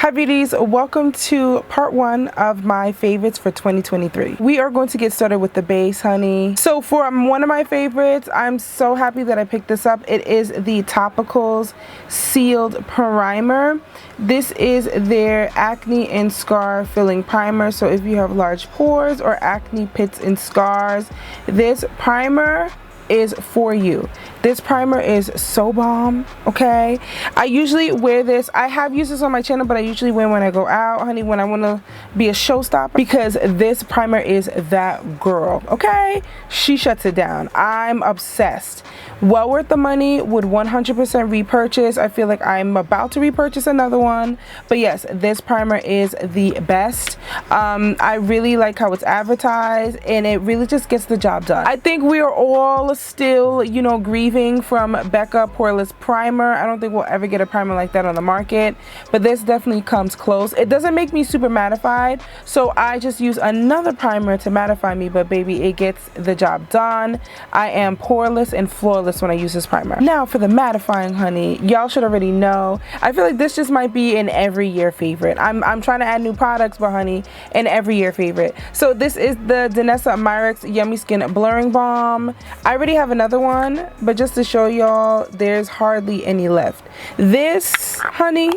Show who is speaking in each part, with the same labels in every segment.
Speaker 1: Hi beauties, welcome to part 1 of my favorites for 2023. We are going to get started with the base, honey. So for one of my favorites, I'm so happy that I picked this up. It is the Topicals Sealed Primer. This is their acne and scar filling primer. So if you have large pores or acne pits and scars, this primer is for you. This primer is so bomb, okay? I usually wear this. I have used this on my channel, but I usually wear when I go out, honey, when I want to be a showstopper, because this primer is that girl, okay? She shuts it down. I'm obsessed. Well worth the money, would 100% repurchase. I feel like I'm about to repurchase another one, but yes, this primer is the best. I really like how it's advertised, and it really just gets the job done. I think we are all still, you know, grieving from Becca Poreless Primer. I don't think we'll ever get a primer like that on the market, but this definitely comes close. It doesn't make me super mattified, so I just use another primer to mattify me, but baby, it gets the job done. I am poreless and flawless when I use this primer. Now for the mattifying, honey, y'all should already know. I feel like this just might be an every year favorite. I'm trying to add new products, but honey, an every year favorite. So this is the Danessa Myrex Yummy Skin Blurring Balm. I already have another one, but just to show y'all, there's hardly any left. This, honey,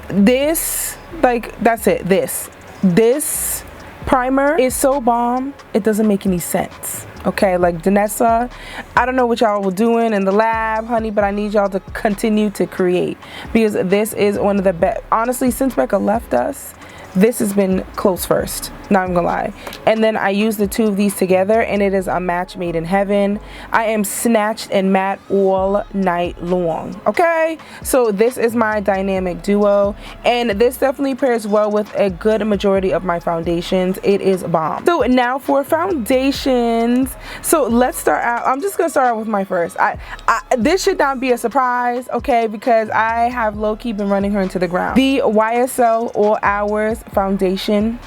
Speaker 1: this, like, that's it. This primer is so bomb, it doesn't make any sense. Okay, like Danessa, I don't know what y'all were doing in the lab, honey, but I need y'all to continue to create, because this is one of the best. Honestly, since Becca left us, this has been close first, not even gonna lie. And then I use the two of these together, and it is a match made in heaven. I am snatched and matte all night long, okay? So this is my dynamic duo, and this definitely pairs well with a good majority of my foundations. It is bomb. So now for foundations, so let's start out. I'm just gonna start out with my first. This should not be a surprise, okay, because I have low-key been running her into the ground. The YSL All Hours foundation.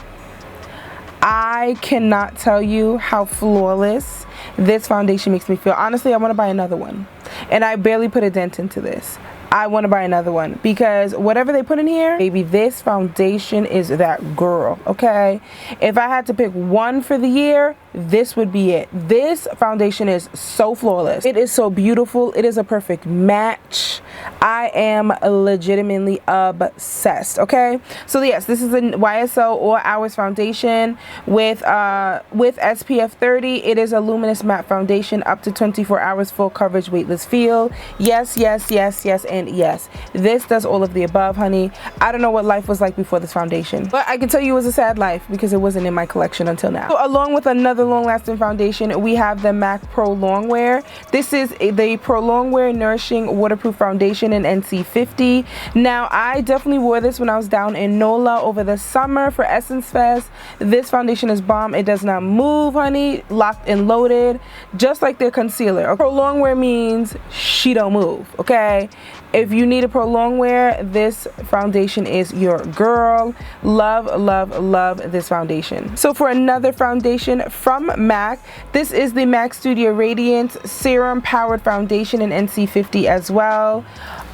Speaker 1: I cannot tell you how flawless this foundation makes me feel. Honestly, I want to buy another one, and I barely put a dent into this. I want to buy another one because whatever they put in here, baby, this foundation is that girl, okay? If I had to pick one for the year, this would be it. This foundation is so flawless. It is so beautiful. It is a perfect match. I am legitimately obsessed, okay? So yes, this is a YSL All Hours foundation with SPF 30. It is a luminous matte foundation, up to 24 hours full coverage, weightless feel. Yes, yes, yes, yes, and yes. This does all of the above, honey. I don't know what life was like before this foundation, but I can tell you it was a sad life because it wasn't in my collection until now. So along with another long-lasting foundation, we have the MAC Pro Longwear. This is the Pro Longwear Nourishing Waterproof Foundation in NC 50. Now, I definitely wore this when I was down in NOLA over the summer for Essence Fest. This foundation is bomb. It does not move, honey. Locked and loaded, just like their concealer. Pro Longwear means she don't move, okay? If you need a Pro Longwear, this foundation is your girl. Love, love, love this foundation. So for another foundation from MAC, this is the MAC Studio Radiance Serum Powered Foundation in NC 50 as well.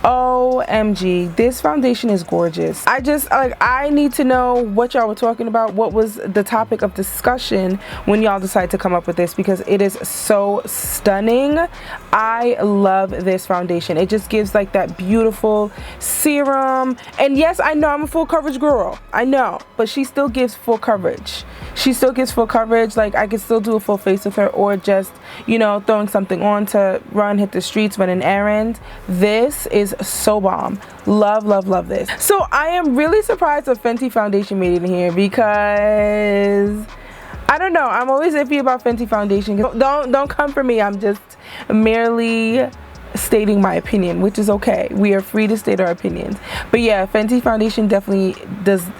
Speaker 1: OMG, this foundation is gorgeous. I need to know what y'all were talking about. What was the topic of discussion when y'all decided to come up with this, because it is so stunning. I love this foundation. It just gives like that beautiful serum. And yes, I know I'm a full coverage girl. I know, but she still gives full coverage. She still gives full coverage. Like, I could still do a full face with her, or just, you know, throwing something on to run, hit the streets, run an errand. This is so bomb. Love, love, love this. So I am really surprised a Fenty foundation made it in here, because I don't know, I'm always iffy about Fenty foundation. Don't come for me. I'm just merely stating my opinion, which is okay. We are free to state our opinions. But yeah, Fenty foundation definitely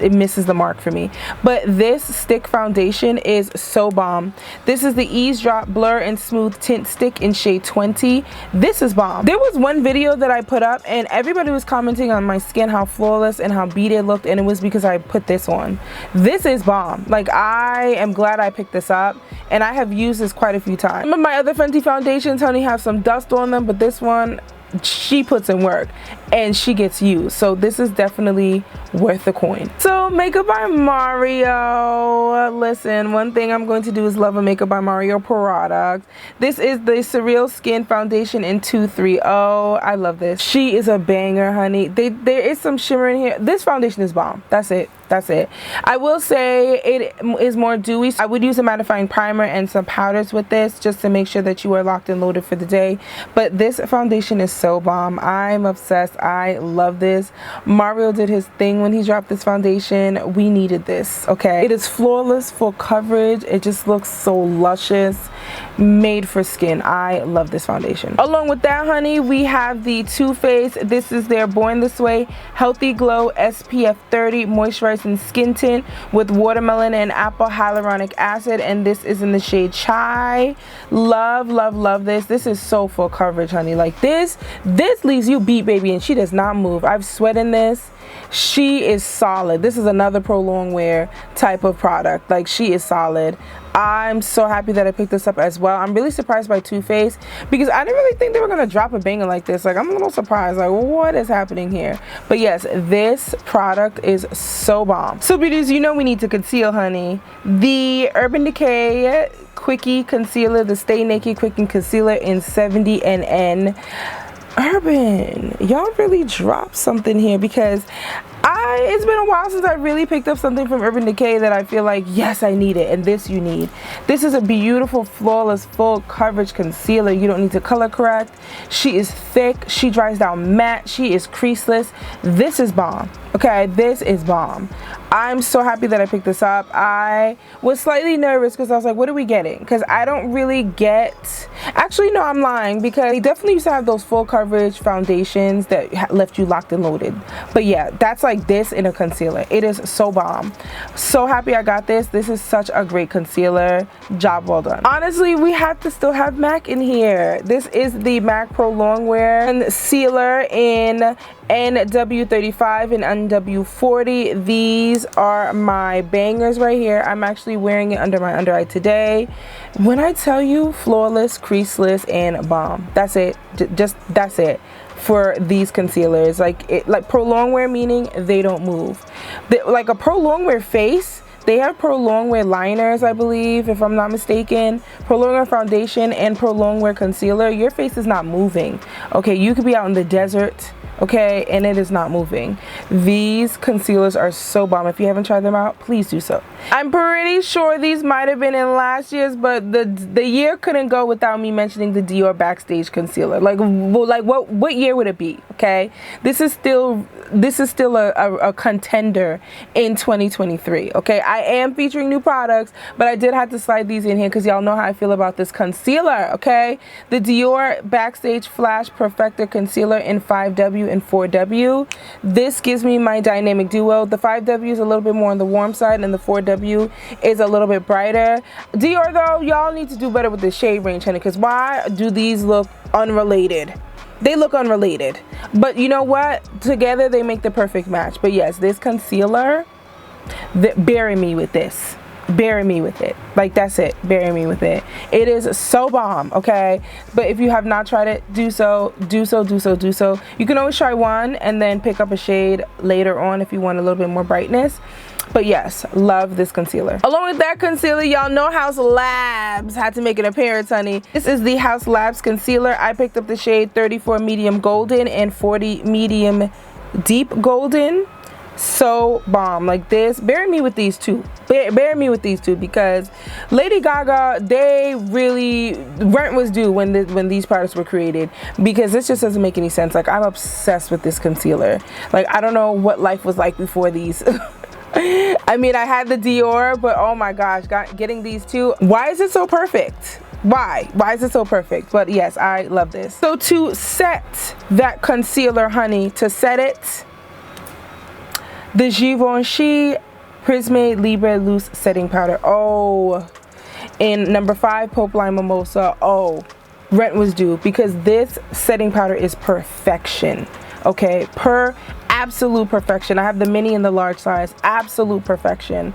Speaker 1: misses the mark for me. But this stick foundation is so bomb. This is the Ease Drop Blur and Smooth Tint Stick in shade 20. This is bomb. There was one video that I put up, and everybody was commenting on my skin, how flawless and how beat it looked, and it was because I put this on. This is bomb. Like, I am glad I picked this up, and I have used this quite a few times. Some of my other Fenty foundations, honey, have some dust on them, but this one, she puts in work and she gets used. So this is definitely worth the coin. So Makeup by Mario. Listen, one thing I'm going to do is love a Makeup by Mario product. This is the Surreal Skin Foundation in 230. I love this. She is a banger, honey. There is some shimmer in here. This foundation is bomb. That's it. That's it. I will say it is more dewy. I would use a mattifying primer and some powders with this just to make sure that you are locked and loaded for the day. But this foundation is so bomb. I'm obsessed. I love this. Mario did his thing when he dropped this foundation. We needed this, okay? It is flawless, full coverage. It just looks so luscious. Made for skin. I love this foundation. Along with that, honey, we have the Too Faced. This is their Born This Way Healthy Glow SPF 30 Moisturizing Skin Tint with watermelon and apple hyaluronic acid, and this is in the shade Chai. Love, love, love this. This is so full coverage, honey. Like this leaves you beat, baby, and she does not move. I've sweat in this. She is solid. This is another pro long wear type of product. Like, she is solid. I'm so happy that I picked this up as well. I'm really surprised by Too Faced because I didn't really think they were gonna drop a banger like this. Like, I'm a little surprised, like, what is happening here? But yes, this product is so bomb. So beauties, you know we need to conceal, honey. The Urban Decay Quickie Concealer, the Stay Naked Quickie Concealer in 70 NN. Urban, y'all really dropped something here because it's been a while since I really picked up something from Urban Decay that I feel like, yes, I need it, and this you need. This is a beautiful, flawless, full coverage concealer. You don't need to color correct. She is thick. She dries down matte. She is creaseless. This is bomb. Okay, this is bomb. I'm so happy that I picked this up. I was slightly nervous because I was like, what are we getting? Because I don't really get... Actually, no, I'm lying because they definitely used to have those full coverage foundations that left you locked and loaded. But yeah, that's like this in a concealer. It is so bomb. So happy I got this. This is such a great concealer. Job well done. Honestly, we have to still have MAC in here. This is the MAC Pro Longwear Concealer in NW35 and NW40. These are my bangers right here. I'm actually wearing it under my under eye today. When I tell you flawless, creaseless, and bomb, that's it. Just that's it for these concealers. Like Pro Longwear, meaning they don't move. Like a Pro Longwear face, they have Pro Longwear liners, I believe, if I'm not mistaken. Pro Longwear foundation and Pro Longwear concealer. Your face is not moving. Okay, you could be out in the desert, okay, and it is not moving. These concealers are so bomb. If you haven't tried them out, please do so. I'm pretty sure these might have been in last year's, but the year couldn't go without me mentioning the Dior Backstage concealer. Like what year would it be? Okay, this is still a contender in 2023. Okay, I am featuring new products, but I did have to slide these in here because y'all know how I feel about this concealer. Okay, the Dior Backstage Flash Perfector Concealer in 5W and 4W. This gives me my dynamic duo. The 5W is a little bit more on the warm side and the 4W is a little bit brighter. Dior though, y'all need to do better with the shade range, honey, because why do these look unrelated? They look unrelated, but you know what, together they make the perfect match. But yes, this concealer, bury me with this. Bury me with it. Like, that's it. Bury me with it. It is so bomb, okay? But if you have not tried it, do so. Do so, do so, do so. You can always try one and then pick up a shade later on if you want a little bit more brightness. But yes, love this concealer. Along with that concealer, y'all know House Labs had to make an appearance, honey. This is the House Labs concealer. I picked up the shade 34 Medium Golden and 40 Medium Deep Golden. So bomb. Like this, bury me with these two. Bury me with these two because Lady Gaga, they really, rent was due when these products were created, because this just doesn't make any sense. Like, I'm obsessed with this concealer. Like, I don't know what life was like before these. I mean, I had the Dior, but oh my gosh, getting these two, why is it so perfect? Why is it so perfect? But yes, I love this. So to set that concealer, honey, to set it, the Givenchy Prisme Libre Loose Setting Powder. Oh, in number 5, Pope Lime Mimosa. Oh, rent was due because this setting powder is perfection. Okay, absolute perfection. I have the mini and the large size. Absolute perfection.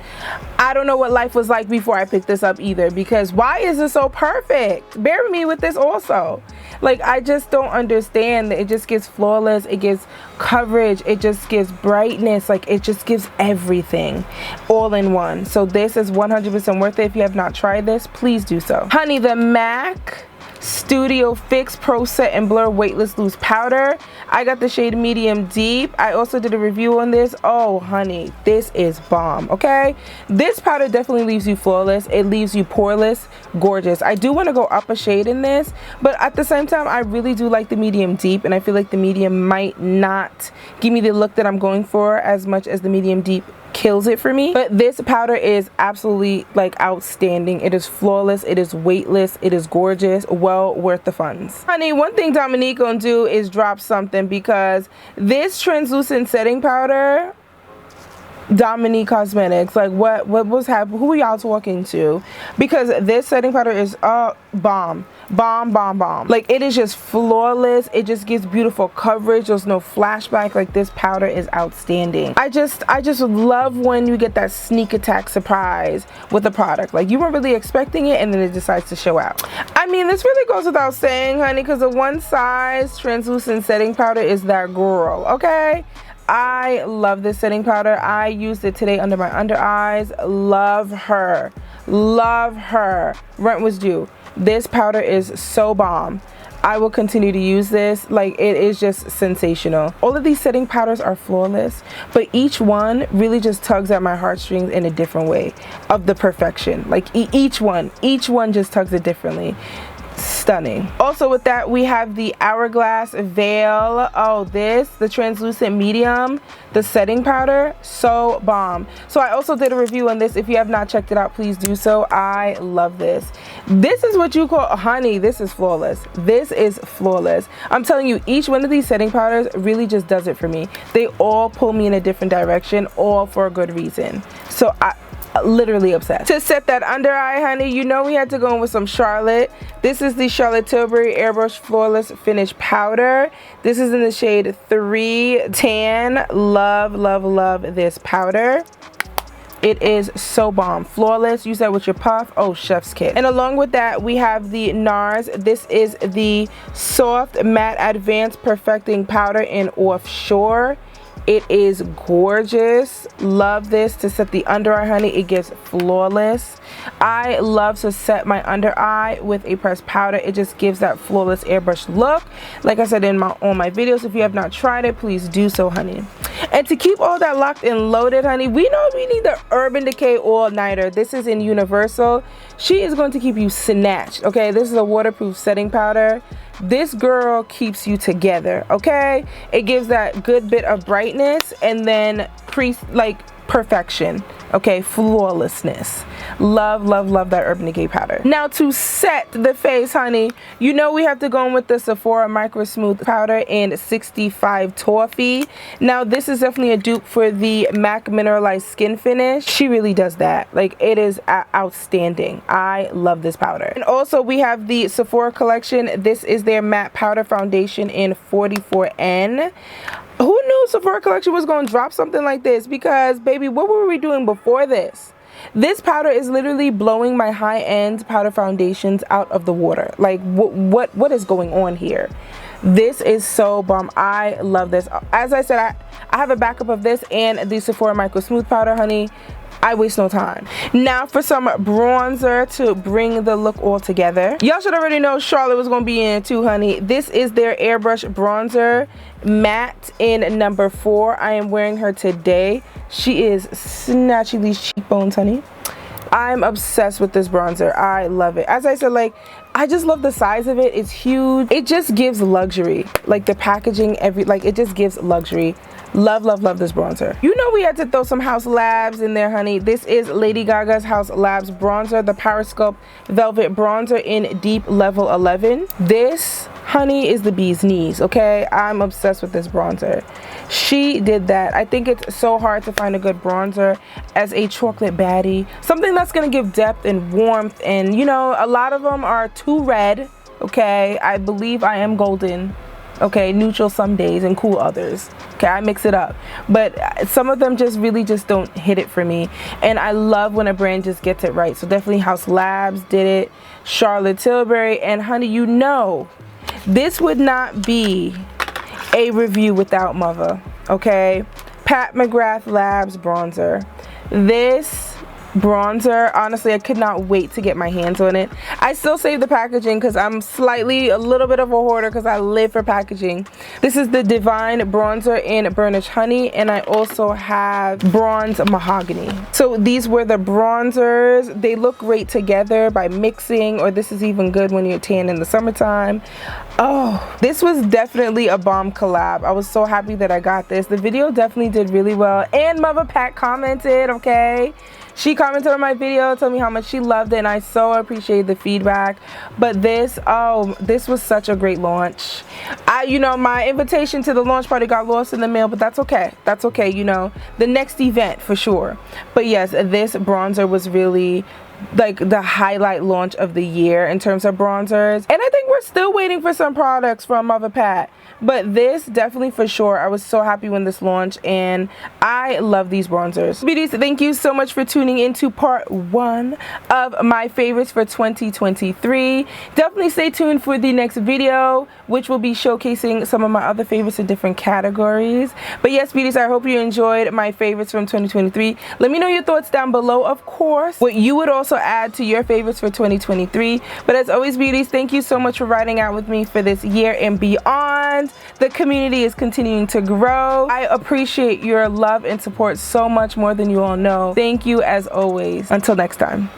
Speaker 1: I don't know what life was like before I picked this up either, because why is it so perfect? Bury me with this also. Like, I just don't understand that it just gives flawless, it gives coverage, it just gives brightness, like it just gives everything all in one. So this is 100% worth it. If you have not tried this, please do so. Honey, the MAC Studio Fix Pro Set and Blur Weightless Loose Powder. I got the shade medium deep. I also did a review on this. Oh honey, this is bomb. Okay, this powder definitely leaves you flawless, it leaves you poreless, gorgeous. I do want to go up a shade in this, but at the same time I really do like the medium deep, and I feel like the medium might not give me the look that I'm going for as much as the medium deep kills it for me. But this powder is absolutely like outstanding. It is flawless, it is weightless, it is gorgeous, well worth the funds. Honey, one thing Dominique gonna do is drop something, because this translucent setting powder, Dominique Cosmetics, like what was happening? Who are y'all talking to? Because this setting powder is bomb. Like, it is just flawless, it just gives beautiful coverage, there's no flashback. Like, this powder is outstanding. I just love when you get that sneak attack surprise with the product. Like, you weren't really expecting it and then it decides to show out. I mean, this really goes without saying, honey, because the one size translucent setting powder is that girl. Okay, I love this setting powder. I used it today under my under eyes. Love her, love her. Rent was due. This powder is so bomb. I will continue to use this. Like, it is just sensational. All of these setting powders are flawless, but each one really just tugs at my heartstrings in a different way of the perfection. Like, each one just tugs it differently. Stunning. Also with that, we have the Hourglass Veil. Oh, the translucent medium, the setting powder, so bomb. So I also did a review on this. If you have not checked it out, please do so. I love this. This is what you call, honey, this is flawless. This is flawless. I'm telling you, each one of these setting powders really just does it for me. They all pull me in a different direction, all for a good reason. So I literally obsessed. To set that under eye, honey, you know we had to go in with some Charlotte. This is the Charlotte Tilbury Airbrush Flawless Finish Powder. This is in the shade 3 Tan. Love, love, love this powder. It is so bomb. Flawless. Use that with your puff. Oh, chef's kiss. And along with that, we have the NARS. This is the Soft Matte Advanced Perfecting Powder in Offshore. It is gorgeous. Love this to set the under eye, honey. It gives flawless. I love to set my under eye with a pressed powder. It just gives that flawless airbrush look. Like I said in on my videos, if you have not tried it, please do so, honey. And to keep all that locked and loaded, honey, we know we need the Urban Decay All-Nighter. This is in Universal. She is going to keep you snatched, okay? This is a waterproof setting powder. This girl keeps you together, okay? It gives that good bit of brightness and then perfection, okay? Flawlessness. Love, love, love that Urban Decay powder. Now to set the face, honey, you know we have to go in with the Sephora Micro Smooth powder in 65 Toffee. Now this is definitely a dupe for the MAC Mineralized Skin Finish. She really does that. Like, it is outstanding. I love this powder. And also we have the Sephora collection. This is their matte powder foundation in 44N. Who knew Sephora collection was going to drop something like this? Because baby, what were we doing before this? This powder is literally blowing my high-end powder foundations out of the water. Like, what is going on here? This is so bomb. I love this. As I said, I have a backup of this and the Sephora Micro Smooth powder, honey. I waste no time. Now for some bronzer to bring the look all together. Y'all should already know Charlotte was going to be in it too, honey. This is their airbrush bronzer matte in number 4. I am wearing her today. She is snatching these cheekbones, honey. I'm obsessed with this bronzer. I love it. As I said, like, I just love the size of it. It's huge. It just gives luxury. Like, the packaging, it just gives luxury. Love, love, love this bronzer. You know we had to throw some House Labs in there, honey. This is Lady Gaga's House Labs bronzer, the Power Sculpt Velvet Bronzer in Deep Level 11. This, honey, is the bee's knees, okay? I'm obsessed with this bronzer. She did that. I think it's so hard to find a good bronzer as a chocolate baddie. Something that's gonna give depth and warmth, and you know, a lot of them are too red, okay? I believe I am golden. Okay, neutral some days and cool others. Okay, I mix it up. But some of them just really just don't hit it for me. And I love when a brand just gets it right. So definitely House Labs did it. Charlotte Tilbury. And honey, you know This would not be a review without mother, okay? Pat McGrath Labs bronzer. This bronzer, honestly, I could not wait to get my hands on it. I still save the packaging because I'm a little bit of a hoarder because I live for packaging. This is the Divine Bronzer in Burnished Honey, and I also have Bronze Mahogany. So these were the bronzers. They look great together by mixing, or this is even good when you're tan in the summertime. Oh, this was definitely a bomb collab. I was so happy that I got this. The video definitely did really well, and Mother Pat commented, okay? She commented on my video, told me how much she loved it, and I so appreciate the feedback. But this, oh, this was such a great launch. You know, my invitation to the launch party got lost in the mail, but that's okay. That's okay, you know, the next event for sure. But yes, this bronzer was really like the highlight launch of the year in terms of bronzers, and I think we're still waiting for some products from Mother Pat, but this definitely for sure. I was so happy when this launched, and I love these bronzers. Beauties, thank you so much for tuning into part 1 of my favorites for 2023. Definitely stay tuned for the next video, which will be showcasing some of my other favorites in different categories. But yes, beauties, I hope you enjoyed my favorites from 2023. Let me know your thoughts down below, of course, what you would also add to your favorites for 2023. But as always, beauties, thank you so much for riding out with me for this year and beyond. The community is continuing to grow. I appreciate your love and support so much more than you all know. Thank you as always. Until next time.